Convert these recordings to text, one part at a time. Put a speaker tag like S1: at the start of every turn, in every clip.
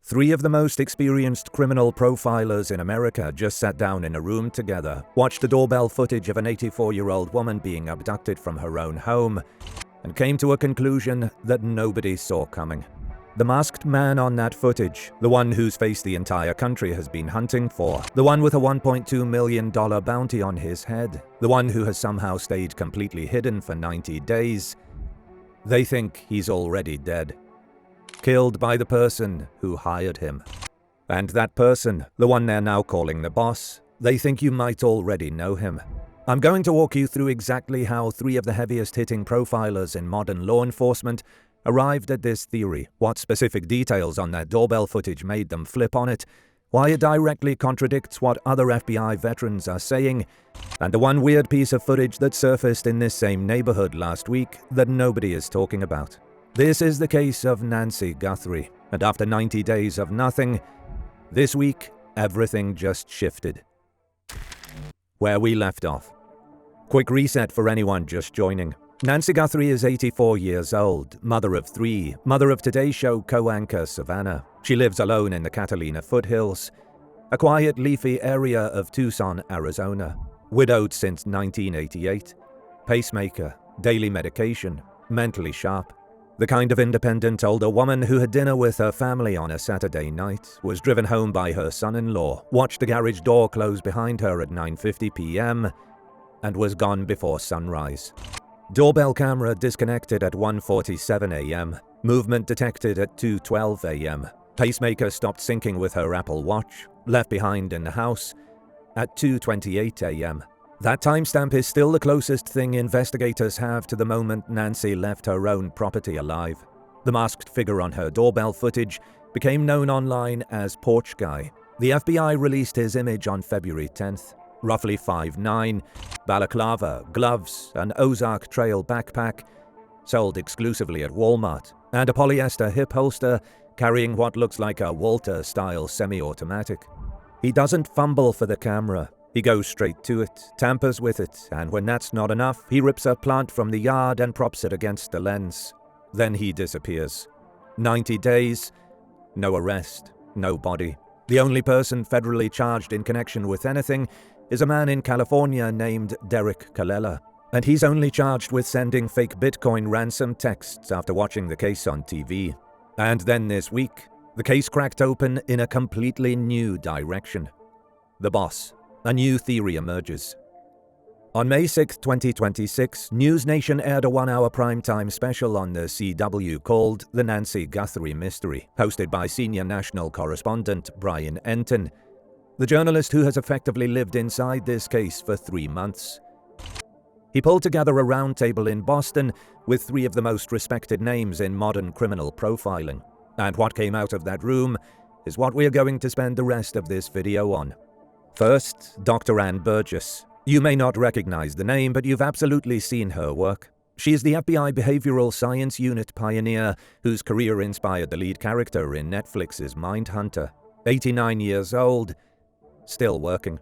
S1: Three of the most experienced criminal profilers in America just sat down in a room together, watched the doorbell footage of an 84-year-old woman being abducted from her own home, and came to a conclusion that nobody saw coming. The masked man on that footage, the one whose face the entire country has been hunting for, the one with a $1.2 million bounty on his head, the one who has somehow stayed completely hidden for 90 days, they think he's already dead. Killed by the person who hired him. And that person, the one they're now calling the boss, they think you might already know him. I'm going to walk you through exactly how three of the heaviest hitting profilers in modern law enforcement arrived at this theory, what specific details on that doorbell footage made them flip on it, why it directly contradicts what other FBI veterans are saying, and the one weird piece of footage that surfaced in this same neighborhood last week that nobody is talking about. This is the case of Nancy Guthrie, and after 90 days of nothing, this week everything just shifted. Where we left off. Quick reset for anyone just joining. Nancy Guthrie is 84 years old, mother of three, mother of Today Show co-anchor Savannah. She lives alone in the Catalina foothills, a quiet, leafy area of Tucson, Arizona. Widowed since 1988. Pacemaker, daily medication, mentally sharp. The kind of independent older woman who had dinner with her family on a Saturday night, was driven home by her son-in-law, watched the garage door close behind her at 9:50 p.m., and was gone before sunrise. Doorbell camera disconnected at 1:47 a.m., movement detected at 2:12 a.m., pacemaker stopped syncing with her Apple Watch, left behind in the house at 2:28 a.m. That timestamp is still the closest thing investigators have to the moment Nancy left her own property alive. The masked figure on her doorbell footage became known online as Porch Guy. The FBI released his image on February 10th. Roughly 5'9", balaclava, gloves, an Ozark Trail backpack, sold exclusively at Walmart, and a polyester hip holster carrying what looks like a Walter-style semi-automatic. He doesn't fumble for the camera. He goes straight to it, tampers with it, and when that's not enough, he rips a plant from the yard and props it against the lens. Then he disappears. 90 days, no arrest, no body. The only person federally charged in connection with anything is a man in California named Derek Colella, and he's only charged with sending fake Bitcoin ransom texts after watching the case on TV. And then this week, the case cracked open in a completely new direction. The boss. A new theory emerges. On May 6, 2026, News Nation aired a 1-hour primetime special on the CW called The Nancy Guthrie Mystery, hosted by senior national correspondent Brian Enton, the journalist who has effectively lived inside this case for 3 months. He pulled together a roundtable in Boston with three of the most respected names in modern criminal profiling. And what came out of that room is what we're going to spend the rest of this video on. First, Dr. Ann Burgess. You may not recognize the name, but you've absolutely seen her work. She is the FBI Behavioral Science Unit pioneer whose career inspired the lead character in Netflix's Mindhunter. 89 years old, still working.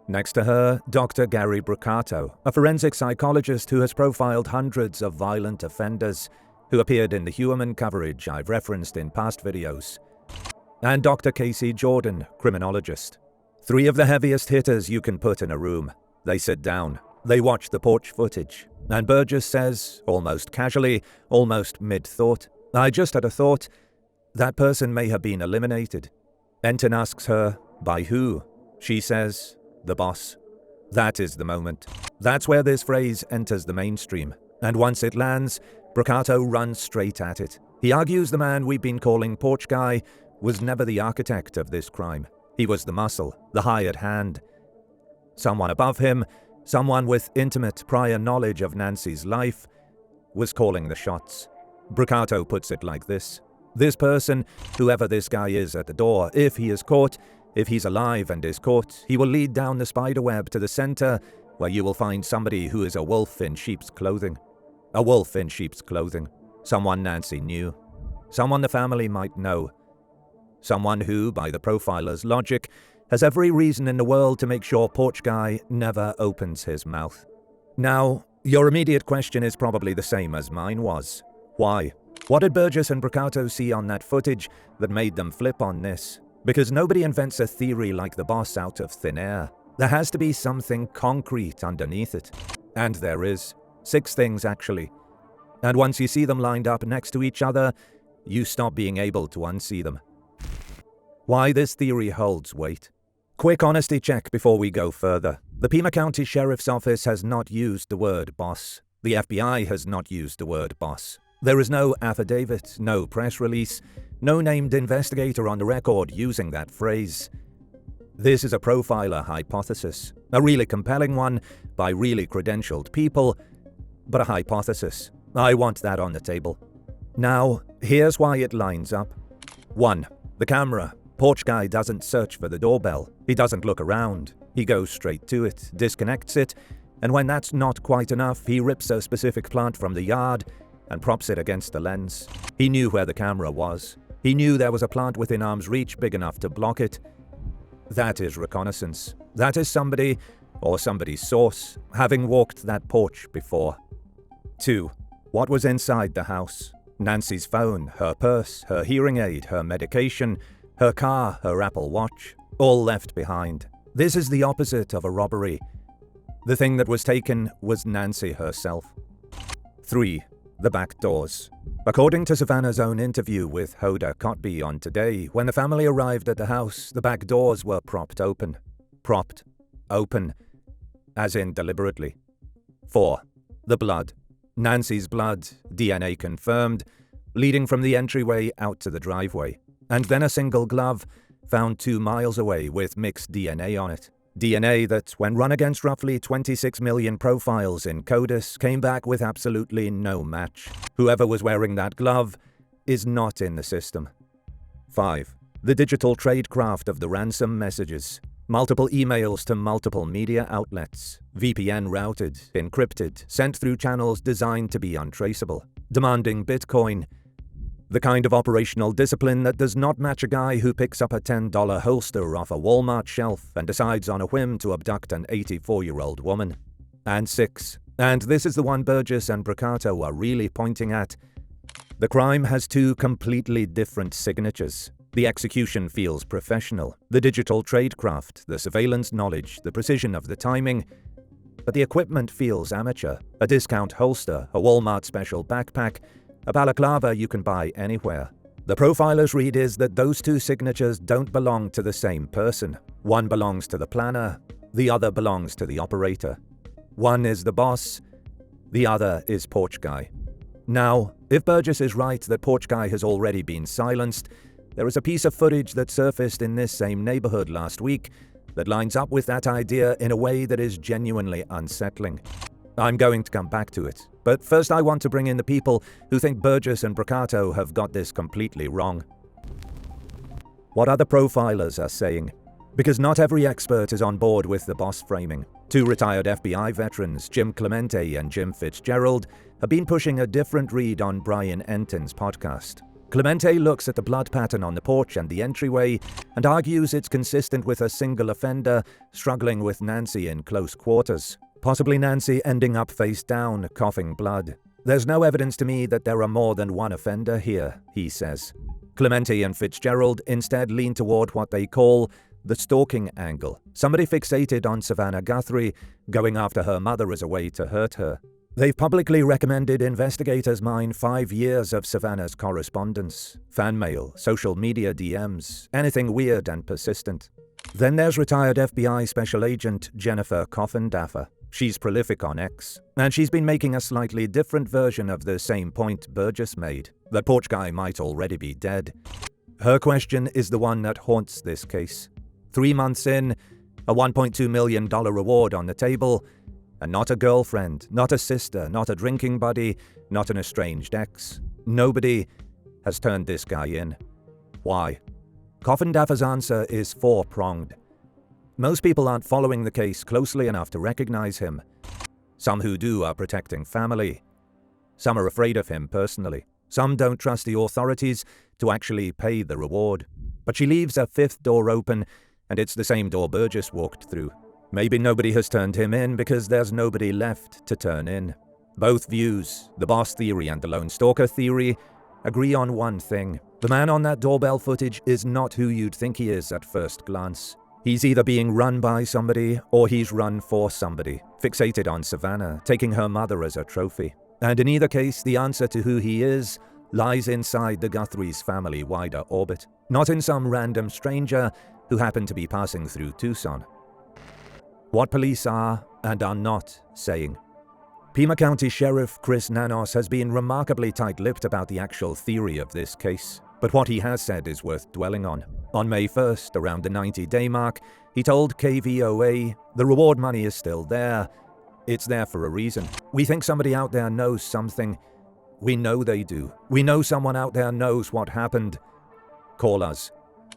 S1: Next to her, Dr. Gary Brucato, a forensic psychologist who has profiled hundreds of violent offenders, who appeared in the Human coverage I've referenced in past videos. And Dr. Casey Jordan, criminologist. Three of the heaviest hitters you can put in a room. They sit down, they watch the porch footage, and Burgess says, almost casually, almost mid-thought, "I just had a thought. That person may have been eliminated." Enton asks her, "By who?" She says, "The boss." That is the moment. That's where this phrase enters the mainstream, and once it lands, Brucato runs straight at it. He argues the man we've been calling Porch Guy was never the architect of this crime. He was the muscle, the hired hand. Someone above him, someone with intimate prior knowledge of Nancy's life, was calling the shots. Brucato puts it like this. This person, whoever this guy is at the door, if he is caught, if he's alive and is caught, he will lead down the spiderweb to the center, where you will find somebody who is a wolf in sheep's clothing. A wolf in sheep's clothing. Someone Nancy knew. Someone the family might know. Someone who, by the profiler's logic, has every reason in the world to make sure Porch Guy never opens his mouth. Now, your immediate question is probably the same as mine was. Why? What did Burgess and Briccato see on that footage that made them flip on this? Because nobody invents a theory like the boss out of thin air. There has to be something concrete underneath it. And there is. 6 things, actually. And once you see them lined up next to each other, you stop being able to unsee them. Why this theory holds weight. Quick honesty check before we go further. The Pima County Sheriff's Office has not used the word boss. The FBI has not used the word boss. There is no affidavit, no press release, no named investigator on the record using that phrase. This is a profiler hypothesis, a really compelling one by really credentialed people, but a hypothesis. I want that on the table. Now, here's why it lines up. 1. The camera. Porch guy doesn't search for the doorbell. He doesn't look around. He goes straight to it, disconnects it, and when that's not quite enough, he rips a specific plant from the yard and props it against the lens. He knew where the camera was. He knew there was a plant within arm's reach big enough to block it. That is reconnaissance. That is somebody, or somebody's source, having walked that porch before. 2. What was inside the house? Nancy's phone, her purse, her hearing aid, her medication, her car, her Apple Watch, all left behind. This is the opposite of a robbery. The thing that was taken was Nancy herself. 3. The back doors. According to Savannah's own interview with Hoda Kotb on Today, when the family arrived at the house, the back doors were propped open. Propped open, as in deliberately. 4. The blood. Nancy's blood, DNA confirmed, leading from the entryway out to the driveway. And then a single glove, found 2 miles away with mixed DNA on it. DNA that, when run against roughly 26 million profiles in CODIS, came back with absolutely no match. Whoever was wearing that glove is not in the system. 5. The digital tradecraft of the ransom messages. Multiple emails to multiple media outlets, VPN routed, encrypted, sent through channels designed to be untraceable, demanding Bitcoin. The kind of operational discipline that does not match a guy who picks up a $10 holster off a Walmart shelf and decides on a whim to abduct an 84-year-old woman. And 6, and this is the one Burgess and Briccato are really pointing at, the crime has 2 completely different signatures. The execution feels professional, the digital tradecraft, the surveillance knowledge, the precision of the timing, but the equipment feels amateur. A discount holster, a Walmart special backpack, a balaclava you can buy anywhere. The profiler's read is that those 2 signatures don't belong to the same person. One belongs to the planner, the other belongs to the operator. One is the boss, the other is Porch Guy. Now, if Burgess is right that Porch Guy has already been silenced, there is a piece of footage that surfaced in this same neighborhood last week that lines up with that idea in a way that is genuinely unsettling. I'm going to come back to it, but first I want to bring in the people who think Burgess and Briccato have got this completely wrong. What other profilers are saying? Because not every expert is on board with the boss framing. 2 retired FBI veterans, Jim Clemente and Jim Fitzgerald, have been pushing a different read on Brian Entin's podcast. Clemente looks at the blood pattern on the porch and the entryway and argues it's consistent with a single offender struggling with Nancy in close quarters. Possibly Nancy ending up face down, coughing blood. There's no evidence to me that there are more than one offender here, he says. Clemente and Fitzgerald instead lean toward what they call the stalking angle. Somebody fixated on Savannah Guthrie, going after her mother as a way to hurt her. They've publicly recommended investigators mine 5 years of Savannah's correspondence, fan mail, social media DMs, anything weird and persistent. Then there's retired FBI Special Agent Jennifer Coffindaffer. She's prolific on X, and she's been making a slightly different version of the same point Burgess made, that Porch Guy might already be dead. Her question is the one that haunts this case. 3 months in, a $1.2 million reward on the table, and not a girlfriend, not a sister, not a drinking buddy, not an estranged ex. Nobody has turned this guy in. Why? Coffindaffer's answer is 4-pronged. Most people aren't following the case closely enough to recognize him. Some who do are protecting family. Some are afraid of him personally. Some don't trust the authorities to actually pay the reward. But she leaves a 5th door open, and it's the same door Burgess walked through. Maybe nobody has turned him in because there's nobody left to turn in. Both views, the boss theory and the lone stalker theory, agree on one thing. The man on that doorbell footage is not who you'd think he is at first glance. He's either being run by somebody or he's run for somebody, fixated on Savannah, taking her mother as a trophy. And in either case, the answer to who he is lies inside the Guthrie's family wider orbit, not in some random stranger who happened to be passing through Tucson. What police are and are not saying. Pima County Sheriff Chris Nanos has been remarkably tight-lipped about the actual theory of this case, but what he has said is worth dwelling on. On May 1st, around the 90-day mark, he told KVOA, "The reward money is still there. It's there for a reason. We think somebody out there knows something. We know they do. We know someone out there knows what happened. Call us."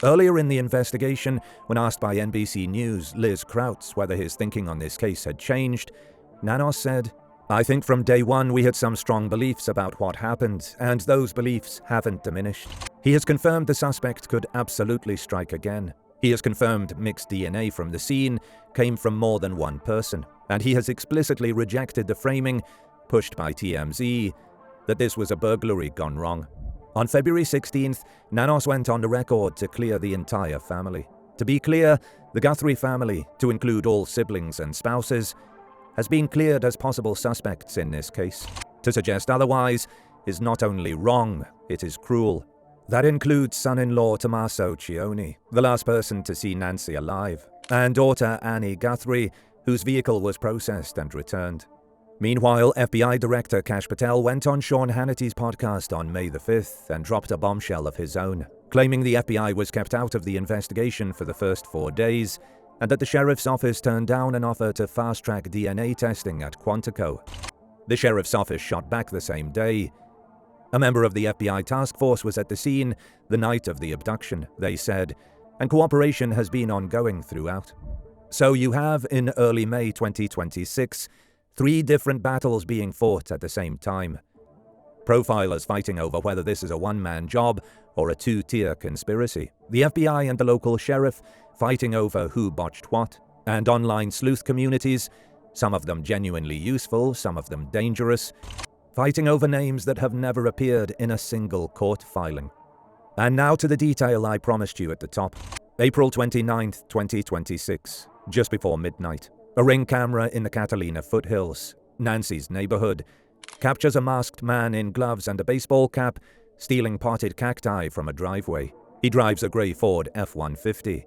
S1: Earlier in the investigation, when asked by NBC News' Liz Krautz whether his thinking on this case had changed, Nanos said, "I think from day one we had some strong beliefs about what happened, and those beliefs haven't diminished." He has confirmed the suspect could absolutely strike again. He has confirmed mixed DNA from the scene came from more than one person, and he has explicitly rejected the framing, pushed by TMZ, that this was a burglary gone wrong. On February 16th, Nanos went on the record to clear the entire family. To be clear, the Guthrie family, to include all siblings and spouses, has been cleared as possible suspects in this case. To suggest otherwise is not only wrong, it is cruel. That includes son-in-law Tommaso Cioni, the last person to see Nancy alive, and daughter Annie Guthrie, whose vehicle was processed and returned. Meanwhile, FBI Director Kash Patel went on Sean Hannity's podcast on May the 5th and dropped a bombshell of his own, claiming the FBI was kept out of the investigation for the first 4 days, and that the sheriff's office turned down an offer to fast-track DNA testing at Quantico. The sheriff's office shot back the same day. A member of the FBI task force was at the scene the night of the abduction, they said, and cooperation has been ongoing throughout. So you have, in early May 2026, 3 different battles being fought at the same time. Profilers fighting over whether this is a one-man job or a 2-tier conspiracy. The FBI and the local sheriff fighting over who botched what. And online sleuth communities, some of them genuinely useful, some of them dangerous, fighting over names that have never appeared in a single court filing. And now to the detail I promised you at the top. April 29th, 2026, just before midnight. A Ring camera in the Catalina foothills, Nancy's neighborhood, captures a masked man in gloves and a baseball cap stealing potted cacti from a driveway. He drives a grey Ford F-150.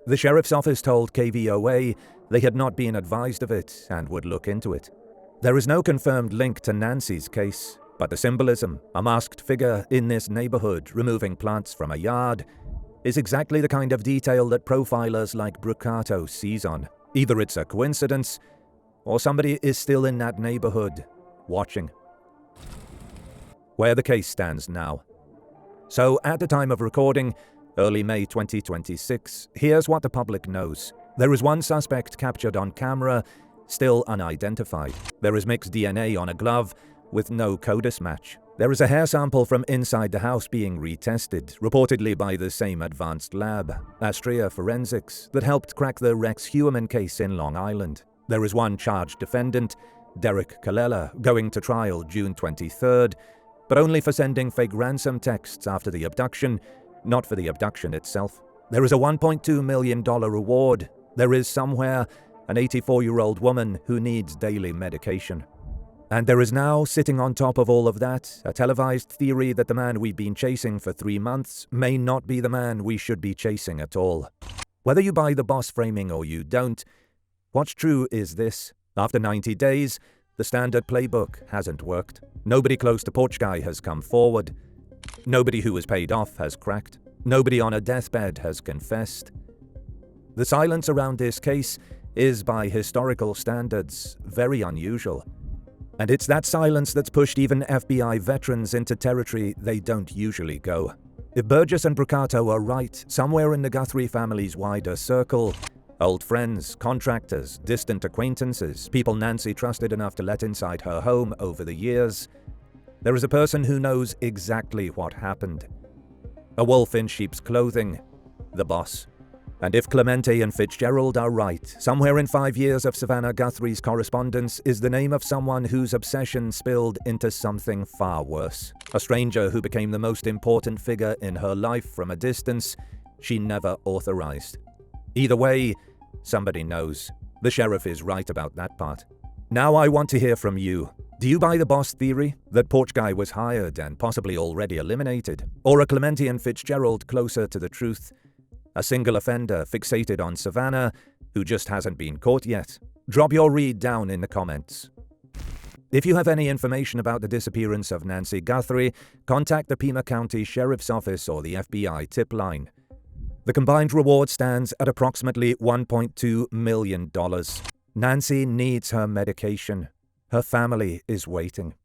S1: The sheriff's office told KVOA they had not been advised of it and would look into it. There is no confirmed link to Nancy's case, but the symbolism, a masked figure in this neighborhood removing plants from a yard, is exactly the kind of detail that profilers like Brucato seize on. Either it's a coincidence, or somebody is still in that neighborhood, watching. Where the case stands now. So, at the time of recording, early May 2026, here's what the public knows. There is one suspect captured on camera, still unidentified. There is mixed DNA on a glove, with no CODIS match. There is a hair sample from inside the house being retested, reportedly by the same advanced lab, Astrea Forensics, that helped crack the Rex Heuermann case in Long Island. There is one charged defendant, Derek Colella, going to trial June 23rd, but only for sending fake ransom texts after the abduction, not for the abduction itself. There is a $1.2 million reward. There is somewhere an 84-year-old woman who needs daily medication. And there is now, sitting on top of all of that, a televised theory that the man we've been chasing for 3 months may not be the man we should be chasing at all. Whether you buy the boss framing or you don't, what's true is this. After 90 days, the standard playbook hasn't worked. Nobody close to Porch Guy has come forward. Nobody who was paid off has cracked. Nobody on a deathbed has confessed. The silence around this case is, by historical standards, very unusual. And it's that silence that's pushed even FBI veterans into territory they don't usually go. If Burgess and Brucato are right, somewhere in the Guthrie family's wider circle, old friends, contractors, distant acquaintances, people Nancy trusted enough to let inside her home over the years, there is a person who knows exactly what happened. A wolf in sheep's clothing, the boss. And if Clemente and Fitzgerald are right, somewhere in 5 years of Savannah Guthrie's correspondence is the name of someone whose obsession spilled into something far worse. A stranger who became the most important figure in her life from a distance she never authorized. Either way, somebody knows. The sheriff is right about that part. Now I want to hear from you. Do you buy the boss theory, that Porch Guy was hired and possibly already eliminated? Or are Clemente and Fitzgerald closer to the truth? A single offender fixated on Savannah who just hasn't been caught yet? Drop your read down in the comments. If you have any information about the disappearance of Nancy Guthrie, contact the Pima County Sheriff's Office or the FBI tip line. The combined reward stands at approximately $1.2 million. Nancy needs her medication. Her family is waiting.